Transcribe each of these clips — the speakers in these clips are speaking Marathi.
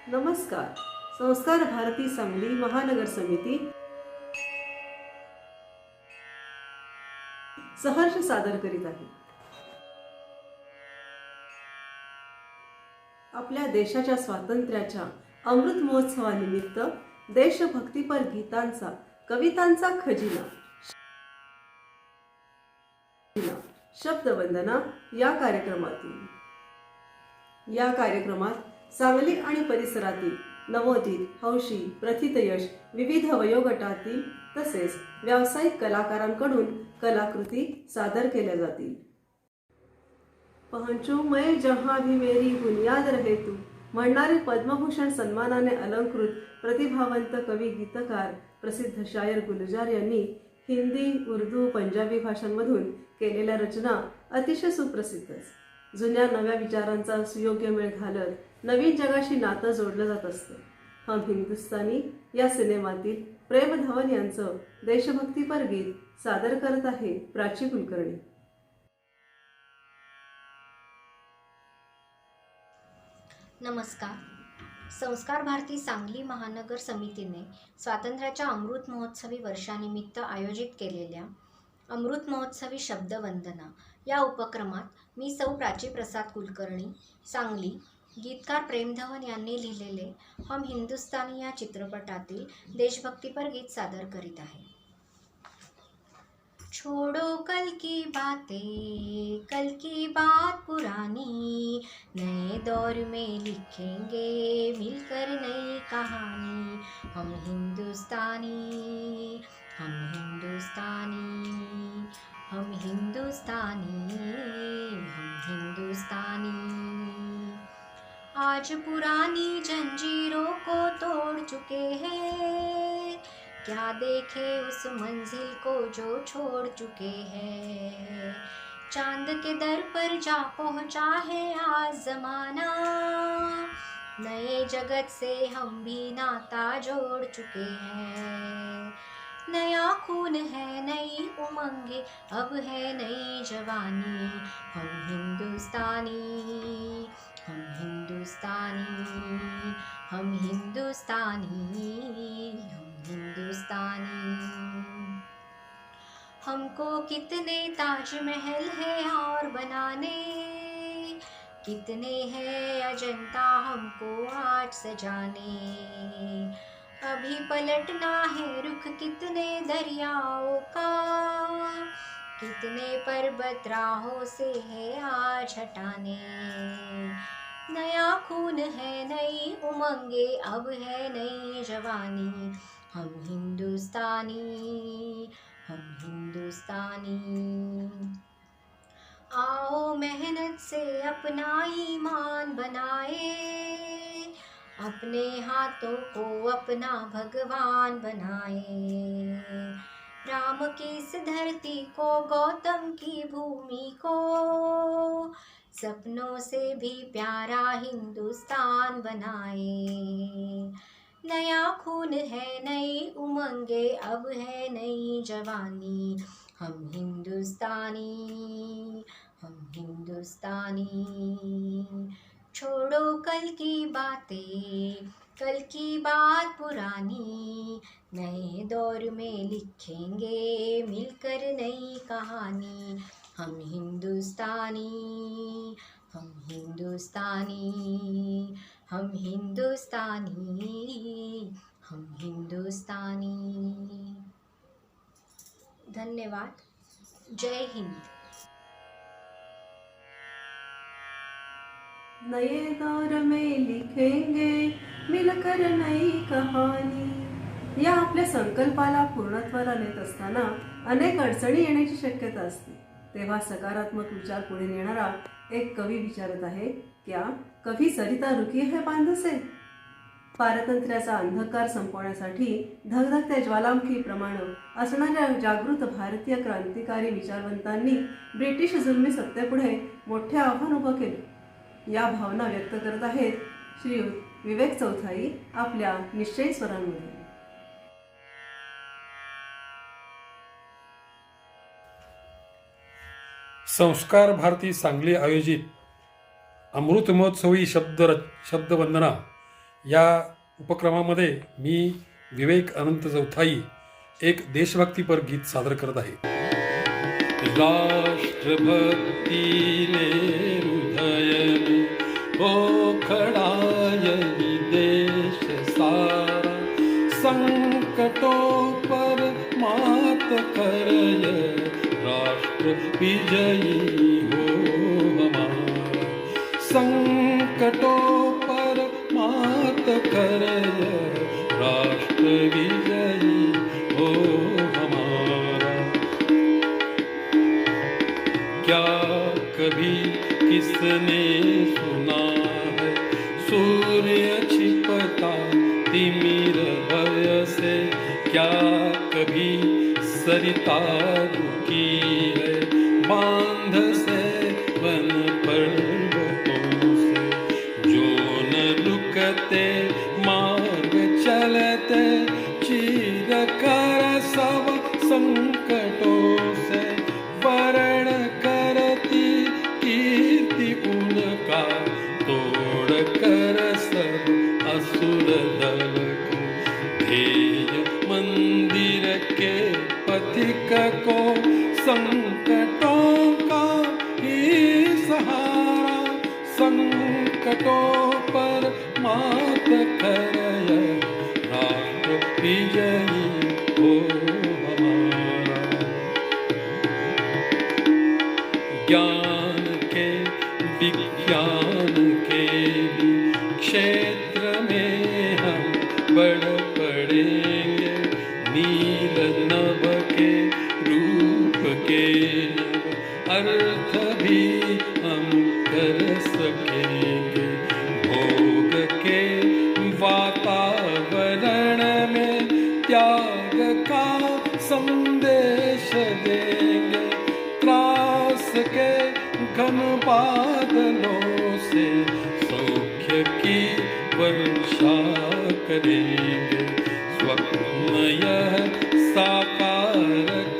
नमस्कार. संस्कार भारती सांगली महानगर समिती सहर्ष सादर करीत आहे. आपल्या देशाच्या स्वातंत्र्याच्या अमृत महोत्सवानिमित्त देशभक्तीपर गीतांचा, कवितांचा खजिना, शब्दवंदना या कार्यक्रमात सांगली आणि परिसरातील नवोदित, हौशी, प्रथितयश, विविध वयोगटातील तसेच व्यावसायिक कलाकारांकडून कलाकृती सादर केल्या जातील. पहंचो मैं जहां भी मेरी बुनियाद रहे तू म्हणणारे पद्मभूषण सन्मानाने अलंकृत प्रतिभावंत कवी, गीतकार, प्रसिद्ध शायर गुलजार यांनी हिंदी, उर्दू, पंजाबी भाषांमधून केलेल्या रचना अतिशय सुप्रसिद्धच. जुन्या नव्या विचारांचा सुयोग्य मेळ घालत नवीन जगाशी नातं जोडलं जात असतं. हम हिंदुस्तानी या सिनेमातील प्रेम धवन यांचं देशभक्तीपर गीत सादर करत आहे प्राची कुलकर्णी. नमस्कार. संस्कार भारती सांगली महानगर समितीने स्वातंत्र्याच्या अमृत महोत्सवी वर्षानिमित्त आयोजित केलेल्या अमृत महोत्सवी शब्दवंदना या उपक्रमात मी सौ प्राची प्रसाद कुलकर्णी, सांगली, गीतकार प्रेम धवन यांनी लिहिलेले हम हिंदुस्तानी या चित्रपटातील देशभक्तीपर गीत सादर करीत आहे. छोड़ो कल की बातें, कल की बात पुरानी, नए दौर में लिखेंगे मिलकर नई कहानी. हम हिंदुस्तानी, हम हिंदुस्तानी, हम हिंदुस्तानी, हम हिंदुस्तानी. आज पुरानी जंजीरों को तोड़ चुके हैं, क्या देखे उस मंजिल को जो छोड़ चुके हैं. चांद के दर पर जा पहुंचा है आज जमाना, नए जगत से हम भी नाता जोड़ चुके हैं. नया खून है, नई उमंगे, अब है नई जवानी. हम हिंदुस्तानी, हम हिंदुस्तानी, हम हिंदुस्तानी, हम हिंदुस्तानी. हमको कितने ताजमहल है और बनाने, कितने हैं अजंता हमको आज सजाने. अभी पलटना है रुख कितने दरियाओं का, कितने पर्वत राहों से है आज हटाने. नया खून है, नई उमंगे, अब है नई जवानी. हम हिंदुस्तानी, हम हिंदुस्तानी. आओ मेहनत से अपना ईमान बनाए, अपने हाथों को अपना भगवान बनाए. राम की इस धरती को, गौतम की भूमि को, सपनों से भी प्यारा हिंदुस्तान बनाए. नया खून है, नई उमंगे, अब है नई जवानी. हम हिंदुस्तानी, हम हिंदुस्तानी. छोड़ो कल की बातें, कल की बात पुरानी, नए दौर में लिखेंगे मिलकर नई कहानी. हम हिंदुस्तानी, हम हिंदुस्तानी, हम हिंदुस्तानी, हम हिंदुस्तानी. धन्यवाद. जय हिंद. नए दौर में लिखेंगे मिलकर नई कहानी या आपल्या संकल्पाला पूर्णत्वाला नेत असताना अनेक अडचणी येण्याची शक्यता असते. तेव्हा सकारात्मक विचार पुढे नेणारा एक कवी विचारत आहे, क्या कभी सरिता रुकी है बांध से. पारतंत्र्याचा अंधकार संपवण्यासाठी धगधगत्या ज्वालामुखीप्रमाणे असणाऱ्या जागृत भारतीय क्रांतिकारी विचारवंतांनी ब्रिटिश जुलमी सत्तेपुढे मोठे आव्हान उभं केले. या भावना व्यक्त करत आहेत श्रीयुत विवेक चौथाई आपल्या निश्चयी स्वरांमध्ये. संस्कार भारती सांगली आयोजित अमृत महोत्सवी शब्दवंदना या उपक्रमामध्ये मी विवेक अनंत चौथाई एक देशभक्तीपर गीत सादर करत आहे. राष्ट्रभक्तीने हृदय में हो खडायली देश सारा, संकटों पर मात करय राष्ट्र विजयी हो हमारा. संकटों पर मात करय राष्ट्र विजयी हो हमारा. क्या कभी किसने सुना है सूर्य छिपता तिमिर भय से, क्या कभी सरिता रुकी है बांध से वन पर्वतों से. जो न रुकते मार्ग चलते चीर कर सब संकटों से, वरण करती कीर्ति उनका तोड़ कर सब असुर दल को. ध्येय मंदिर के पथिक को संकटों का ही सहारा, संकटों पर मात करय राष्ट्र विजयी हो हमारा. ज्ञान के विज्ञान के भी क्षेत्र में हम बढ़ पड़ेंगे. नील नभ के रूप के नव अर्थ भी हम कर सकेंगे. भोग के वातावरण में त्याग का संदेश देंगे. त्रास के घन बादलों से सौख्य की वर्षा करेंगे. स्वप्न यह साकार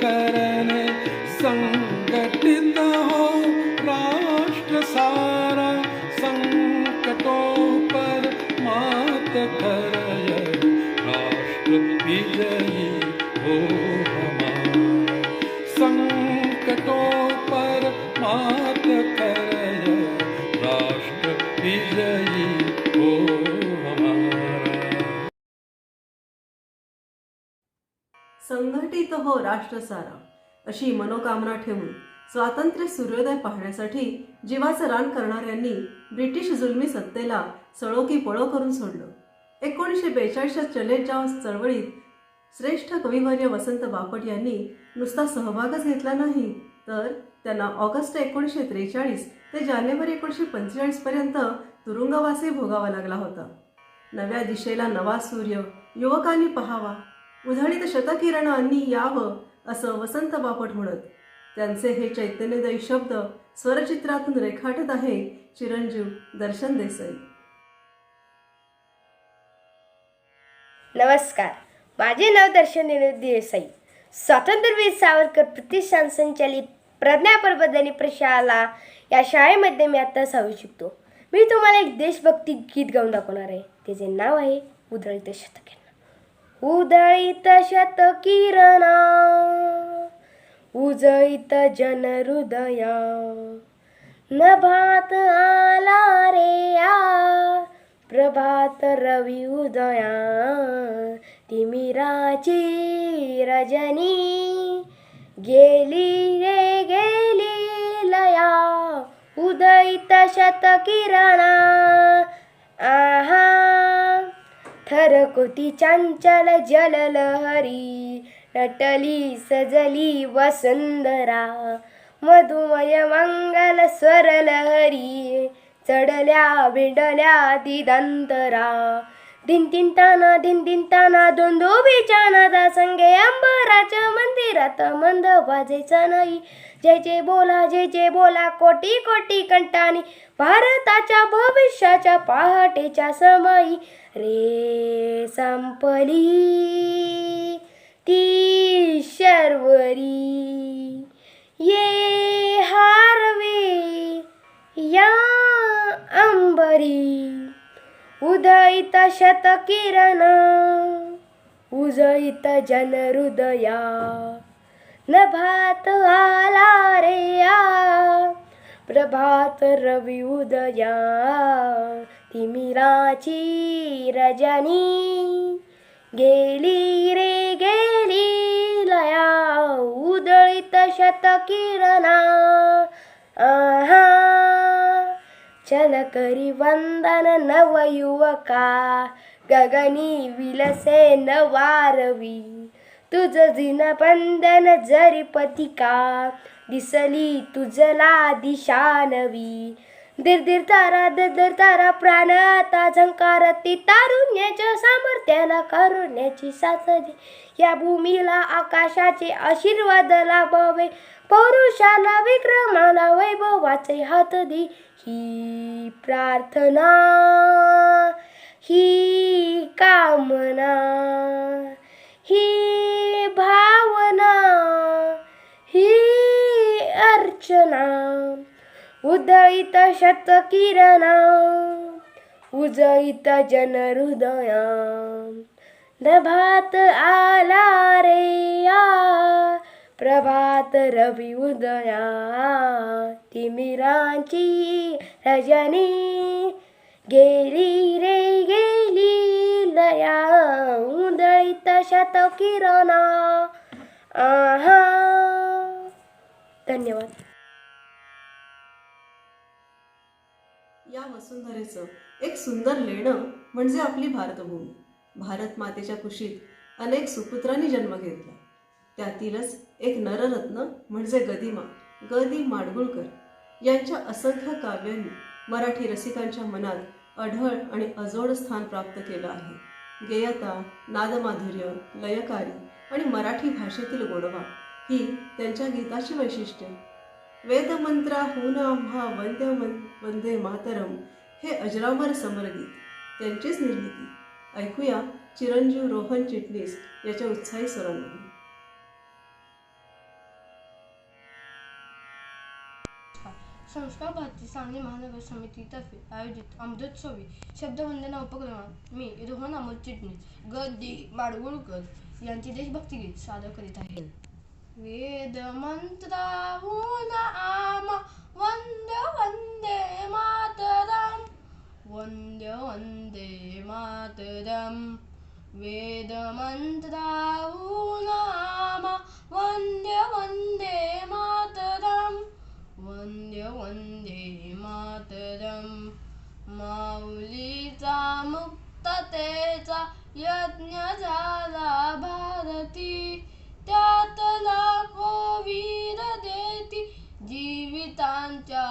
करने संगठित हो राष्ट्र सारा, संकटों पर मात करय राष्ट्र विजयी हो हमारा. संकटों पर मात करय राष्ट्र विजयी हो हमारा. संघटित हो राष्ट्र सारा अशी मनोकामना ठेवून स्वातंत्र्य सूर्योदय पाहण्यासाठी जीवाचं रान करणाऱ्यांनी ब्रिटिश जुलमी सत्तेला सळो की पळो करून सोडलं. 1942च्या चले जाव चळवळीत श्रेष्ठ कविवर्य वसंत बापट यांनी नुसता सहभागच घेतला नाही, तर त्यांना ऑगस्ट 1943 ते जानेवारी 1945 पर्यंत तुरुंगवासही भोगावा लागला होता. नव्या दिशेला नवा सूर्य युवकांनी पहावा, उधळीत शतकिरणांनी यावं असं वसंत बापट म्हणत. त्यांचे हे चैतन्यदायी शब्द स्वरचित्रातून रेखाटत आहे चिरंजीव दर्शन देसाई. नमस्कार, माझे नाव दर्शन देसाई. स्वातंत्र्यवीर सावरकर प्रतिष्ठान संचालित प्रज्ञा प्रबोधिनी प्रशाला या शाळेमध्ये मी आता 6वी शिकतो. मी तुम्हाला एक देशभक्ती गीत गाऊन दाखवणार आहे. त्याचे नाव आहे उधळीत शतकिरणा. उधळीत शतकिरणा उजळीत जनहृदया, नभात आला रे आ प्रभात रवी उदया, तिमिराची रजनी गेली रे गेली लया, उदयित शतकिरणा आहा थरकोती चंचल जललहरी, नटली सजली वसुंधरा, मधुमय मंगल स्वरलहरी, चढल्या भिंडल्या दिदंतरा, दिन दिन ताना दोंदोबीच्या नादा संगे अंबराच्या मंदिरात मंद वाजायचा नाही. जय जय बोला कोटी कोटी कंठानी, भारताच्या भविष्याच्या पहाटेच्या समाई रे संपली ती शर्वरी, ये हारवे या अंबरी, उदयित शतकिरण उजळीत जनहृदया नभात आला रे प्रभात रवी उदया तिमिराची रजनी गेली रे गेली लया उदळीत शतकिरणा आहा चल करी वंदन नवयुवका गगनी विलसे नवारवी तुझ दिन बंधन जरी पथिका दिसली तुझला दिशा नवी दिर तारा प्राण आता झंकारती तारुण्याच्या सामर्थ्याला कारुण्याची साथ दे या भूमीला आकाशाचे आशीर्वाद लाभावे पौरुषाला विक्रमाला वैभवाचे हात दे ही प्रार्थना ही कामना ही भावना ही अर्चना उदयित शतकिरणा उजळीत जनहृदया नभात आला रे प्रभात रवी उदया तिमिरांची रजनी गेली रे गेली लया उदयित शतकिरणा आहा. धन्यवाद. या वसुंधरेचं एक सुंदर लेणं म्हणजे आपली भारतभूमी. भारत मातेच्या कुशीत अनेक सुपुत्रांनी जन्म घेतला. त्यातीलच एक नररत्न म्हणजे गदी माडगुळकर यांच्या असंख्य काव्यांनी मराठी रसिकांच्या मनात अढळ आणि अजोड स्थान प्राप्त केलं आहे. गेयता, नादमाधुर्य, लयकारी आणि मराठी भाषेतील गोडवा ही त्यांच्या गीताची वैशिष्ट्ये. वेदमंत्राहून आम्हा वंदे मातरम हे अजरामर समरगीत त्यांचीच निर्मिती. ऐकूया चिरंजीव रोहन चिटणीस याच्या उत्साही स्वरांमधून. संस्कार भारती सांगली महानगर समितीतर्फे आयोजित अमृतोत्सवी शब्दवंदना उपक्रमात मी रोहन अमोल चिटणीस गदी माडगुळकर यांचे देशभक्ती गीत सादर करीत आहे. वेद मंत्राहून आमा वंदे वंदे मातरम वंदे वंदे मातरम वेद मंत्राहून आमा वंदे वंदे मातरम वंदे वंदे मातरम माऊलीचा मुक्ततेचा यज्ञ झाला भारती त्यात लाखो वीर देती जीवितांच्या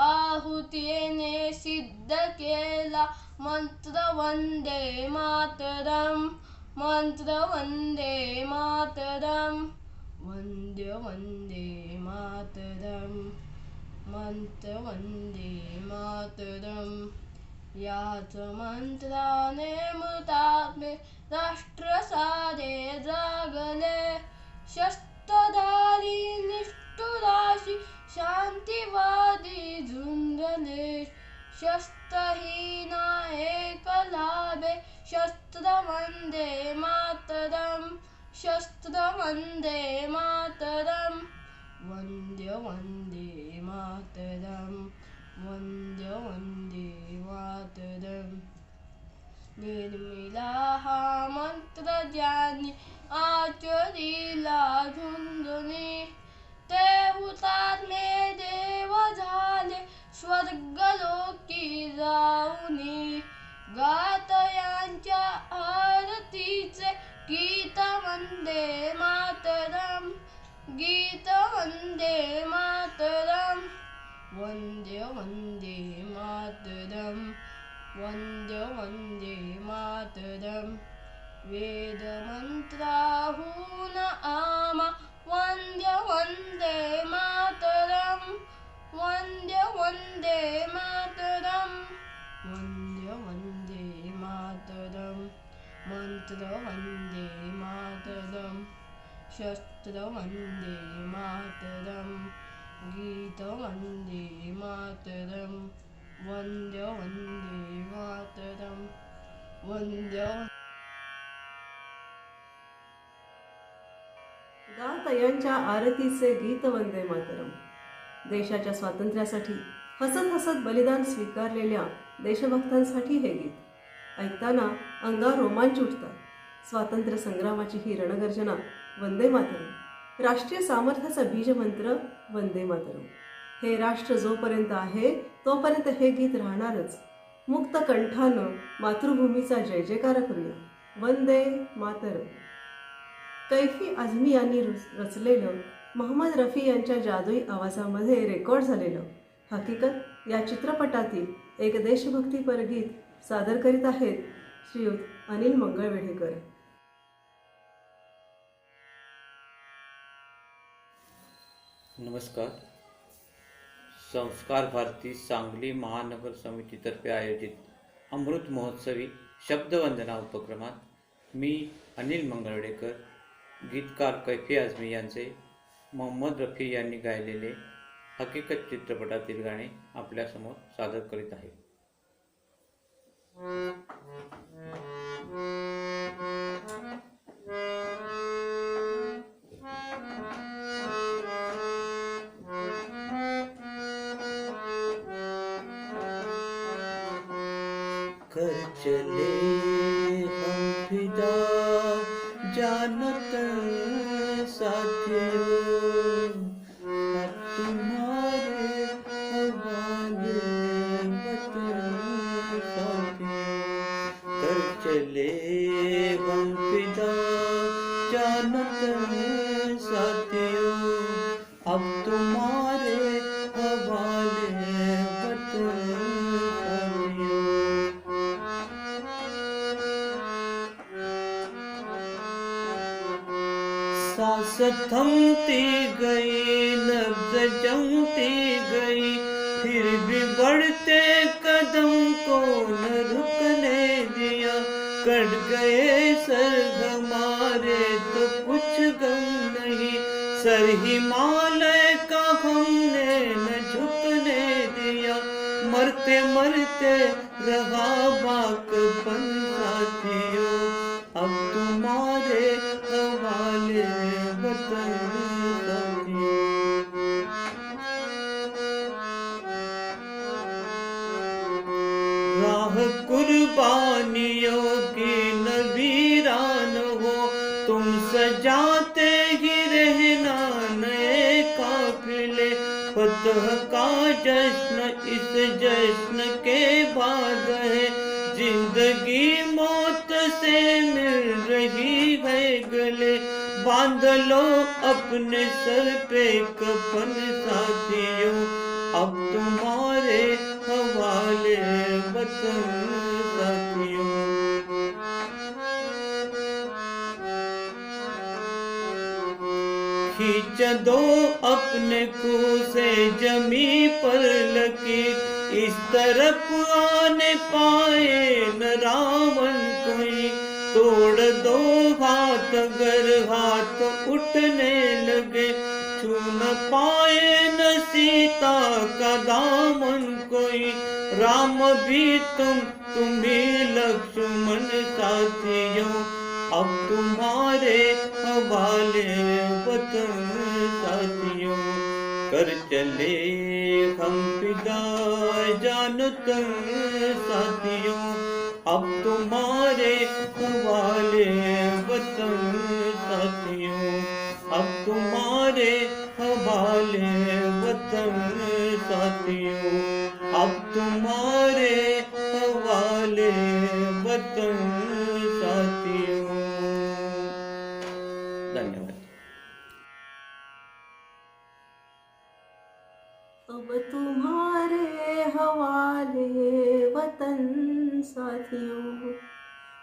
आहुतीने सिद्ध केला मंत्र वंदे मातरम मंत्र वंदे मातरम वंदे वंदे मातरम मंत्र वंदे मातरम याच मंत्राने मृतात्मे राष्ट्र सारे जागले शस्त्रधारी निष्ठुराशी शांतीवादी झुंजले शस्त्रहीना एक लाभे शस्त्र वंदे मातरम शस्त्र वंदे मातरम वंदे वंदे मातरम वंदे वंदे मातरम निर्मिला हा मंत्र ज्यांनी आचरीला झुंजूनी ते हुतात्मे देव झाले स्वर्गलोकी जाऊनी गात यांच्या आरतीचे गीत वंदे मातरम गीत वंदे मातरम वंदे वंदे मातरम वंदे वंदे मातरम वेद मंत्राहून आमा वंदे वंदे मातरम वंदे वंदे मातरम वंदे वंदे मातरम मंत्र वंदे मातरम शस्त्र वंदे मातरम गीत वंदे मातरम वंदे वंदे जेव्हा गात यांच्या आरतीचे गीत वंदे मातरम. देशाच्या स्वातंत्र्यासाठी हसत हसत बलिदान स्वीकारलेल्या देशभक्तांसाठी हे गीत ऐकताना अंगावर रोमांच उठतात. स्वातंत्र्य संग्रामाची ही रणगर्जना वंदे मातरम, राष्ट्रीय सामर्थ्याचा बीजमंत्र वंदे मातरम. हे राष्ट्र जोपर्यंत आहे तोपर्यंत हे गीत राहणारच. मुक्त कंठानं मातृभूमीचा जय जयकार करूया. वंदे मातरम. कैफी आझमी यांनी रचलेलं, मोहम्मद रफी यांच्या जादुई आवाजामध्ये रेकॉर्ड झालेलं हकीकत या चित्रपटातील एक देशभक्तीपर गीत सादर करीत आहेत श्रीयुत अनिल मंगळवेढेकर. नमस्कार. संस्कार भारती सांगली महानगर समितीतर्फे आयोजित अमृत महोत्सवी शब्दवंदना उपक्रमात मी अनिल मंगळवेढेकर, गीतकार कैफी आझमी यांचे मोहम्मद रफी यांनी गायलेले हकीकत चित्रपटातील गाणे आपल्यासमोर सादर करीत आहे. कर चले हम फिदा जानत साथियों, अब तुम्हारे हवाले वतन साथियों. कर चले हम फिदा जानत साथियों, अब तुम्हारे हवाले वतन साथियों. सांस थमती गई, नब्ज़ जमती गई, फिर भी बढ़ते कदम को न रुकने दिया. कट गए सर हमारे तो कुछ गम नहीं, सर हिमालय का हमने न झुकने दिया. मरते मरते रहा बाकपन साथियों, अब तुम्हारे हवाले वतन साथियों. राह कुर्बानियों की न वीरान हो, तुम सजाते ही रहना नए काफिले. फतह का जश्न इस जश्न के बाद है, जिंदगी मौत से मिल रही है गले. बांध लो अपने सर पे कफन साथियों, अब तुम्हारे हवाले वतन साथियों. खींच दो अपने कुएं से जमी पर लकीर, इस तरफ आने पाए न रावण कोई. तोड़ दो हाथ अगर हाथ उठने लगे, छू न पाए न सीता का दामन कोई. राम भी तुम भी लक्ष्मण साथियों, अब तुम्हारे हवाले वतन साथियों. कर चले हम फिदा जानत साथियों, अब तुम्हारे हवाले वतन साथियों, अब तुम्हारे हवाले वतन साथियों, अब तुम्हारे हवाले वतन साथियों. धन्यवाद. अब तुम्हारे हवाले वतन साथियों.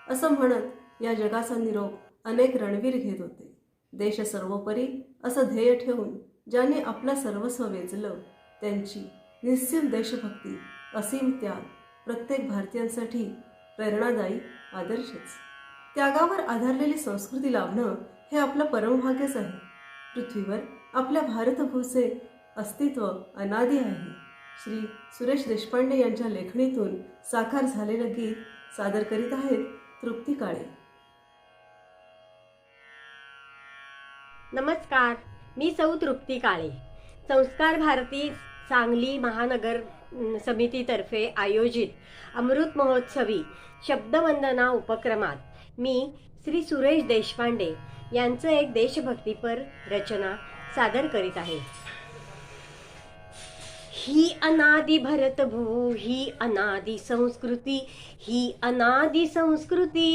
असं म्हणत या जगाचा निरोप अनेक रणवीर घेत होते. देश सर्वोपरी असं ध्येय ठेवून ज्यांनी आपलं सर्वस्व वेचलं, त्यांची निस्सीम देशभक्ती, असीम त्याग प्रत्येक भारतीयांसाठी प्रेरणादायी आदर्शच. त्यागावर आधारलेली संस्कृती लाभणं हे आपलं परमभाग्यच आहे. पृथ्वीवर आपल्या भारतभूचे अस्तित्व अनादी आहे. श्री सुरेश देशपांडे यांच्या लेखणीतून साकार झालेलं गीत सादर करीत आहेत तृप्ती काळे. नमस्कार, मी सौ तृप्ती काळे. संस्कार भारती सांगली महानगर समितीतर्फे आयोजित अमृत महोत्सवी शब्दवंदना उपक्रमात मी श्री सुरेश देशपांडे यांचं एक देशभक्तीपर रचना सादर करीत आहे. ही अनादि भरतभू, ही अनादि संस्कृती, ही अनादि संस्कृती.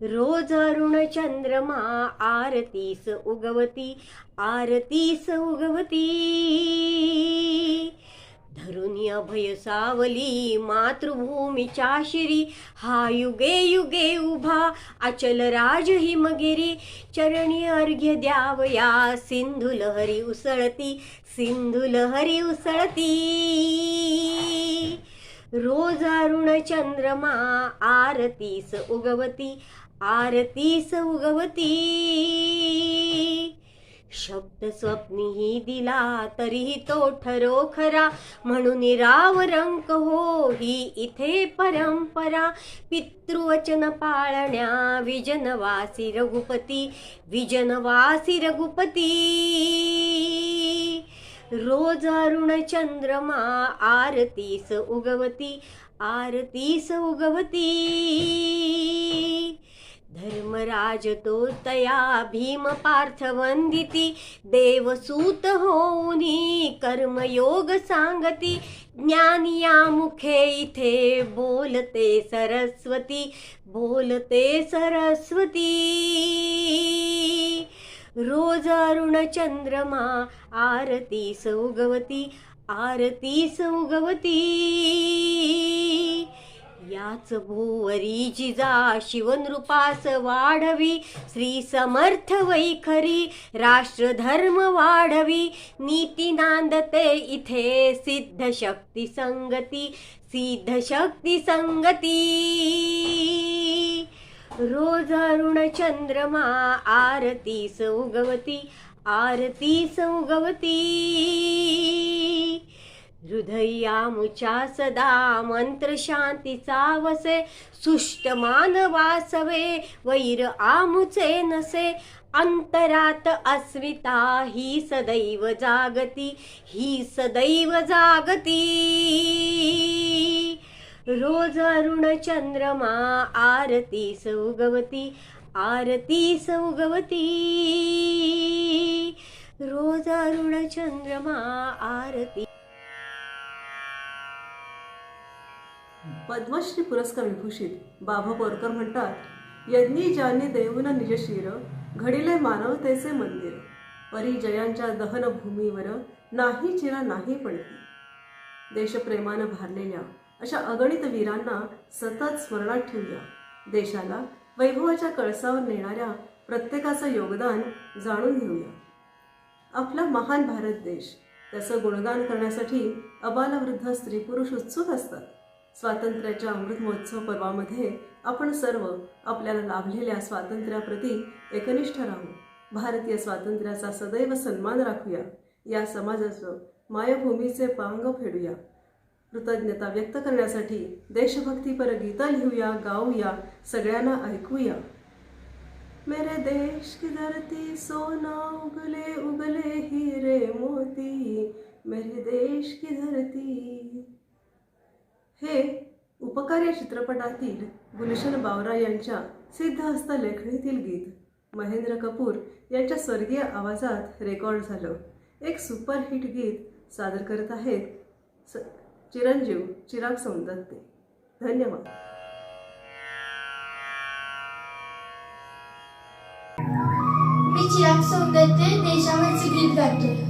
रोज अरुण चंद्रमा आरतीस उगवती, आरतीस उगवती. धरुनी अभय सावली मातृभूमीच्या शिरी, हा युगे युगे उभा अचल राज हिमगिरी. चरणी अर्घ्य द्यावया सिंधू लहरी उसळती, सिंधू लहरी उसळती. रोज अरुण चंद्रमा आरतीस उगवती, आरतीस उगवती. शब्द स्वप्नीही दिला तरीही तो ठरो खरा, म्हणून राव रंक हो ही इथे परंपरा. पितृवचन पाळण्या विजनवासी रघुपती, विजनवासी रघुपती. रोज अरुण चंद्रमा आरतीस उगवती, आरतीस उगवती. धर्मराज तो तया भीम पार्थ वंदिती, देवसूत होऊनी कर्मयोग सांगती. ज्ञानिया मुखे इथे बोलते सरस्वती, बोलते सरस्वती. रोज अरुण चंद्रमा आरतीस उगवती, आरतीस उगवती. याच भुवरी जिजा शिवनृपास वाढवी, श्री समर्थ वैखरी राष्ट्रधर्म वाढवी. नीती नांदते इथे सिद्ध शक्ती संगती, सिद्ध शक्ती संगती. रोज अरुण चंद्रमा आरतीस उगवती, आरतीस उगवती. हृदयामुच्या सदा मंत्र शांतीचा वसे, सुष्ट मानवासवे वैर आमुचे नसे. अंतरात अस्मिता ही सदैव जागती, ही सदैव जागती. रोज अरुण चंद्रमा आरतीस उगवती, आरतीस उगवती. रोज अरुण चंद्रमा आरती. पद्मश्री पुरस्कार विभूषित बाबा बोरकर म्हणतात, यज्ञी ज्यांनी देऊन निजशीर, घडिले मानवतेचे मंदिर. परिजयांच्या दहनभूमीवर नाही चिरा नाही पडती. देशप्रेमानं भारलेल्या अशा अगणित वीरांना सतत स्मरणात ठेवूया. देशाला वैभवाच्या कळसावर नेणाऱ्या प्रत्येकाचं योगदान जाणून घेऊया. आपला महान भारत देश, त्याचं गुणगान करण्यासाठी अबालवृद्ध स्त्री पुरुष उत्सुक असतात. स्वातंत्र्याच्या अमृत महोत्सव पर्वामध्ये आपण सर्व आपल्याला लाभलेल्या स्वातंत्र्याप्रती एकनिष्ठ राहू. भारतीय स्वातंत्र्याचा सदैव सन्मान राखूया. या समाजाचं मायभूमीचे पांग फेडूया. कृतज्ञता व्यक्त करण्यासाठी देशभक्तीपर गीतं लिहूया, गाऊया, सगळ्यांना ऐकूया. मेरे देश की धरती सोना उगले उगले हीरे मोती, मेरे देश की धरती. हे उपकार या चित्रपटातील गुलशन बावरा यांच्या सिद्धहस्त लेखणीतील गीत महेंद्र कपूर यांच्या स्वर्गीय आवाजात रेकॉर्ड झालं. एक सुपरहिट गीत सादर करत आहेत चिरंजीव चिराग सौंदत्ते. धन्यवाद. मी चिराग सौंदत्ते देशावरचे गीत गातोय.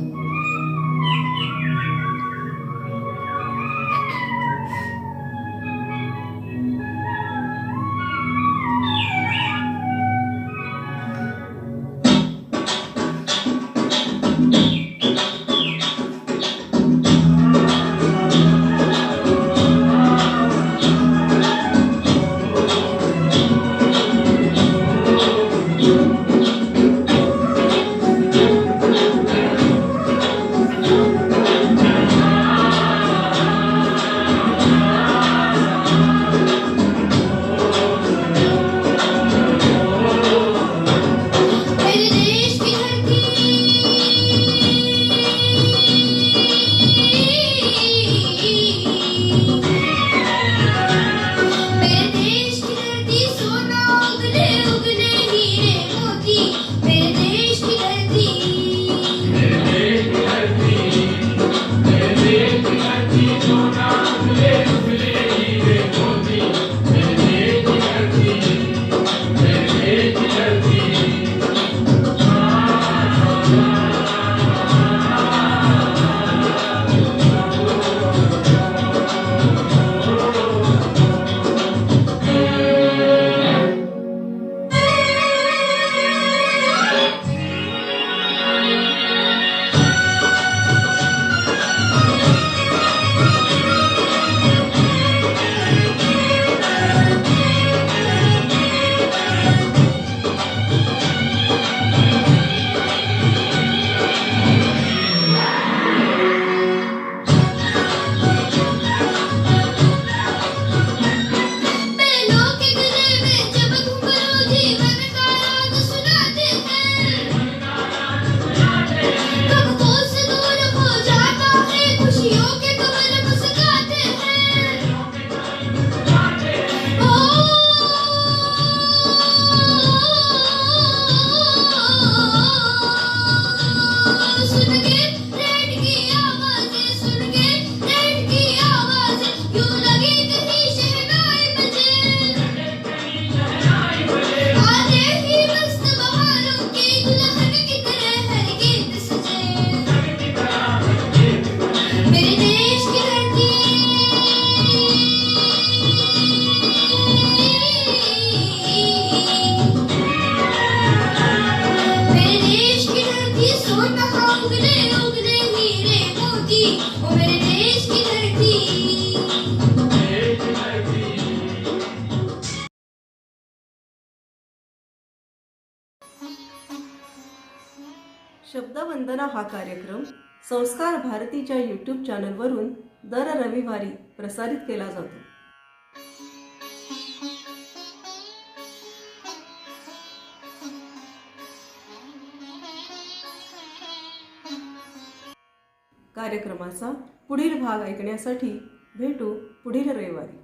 शब्दवंदना हा कार्यक्रम संस्कार भारतीच्या यूट्यूब चॅनलवरून दर रविवारी प्रसारित केला जातो. कार्यक्रमाचा पुढील भाग ऐकण्यासाठी भेटू पुढील रविवारी.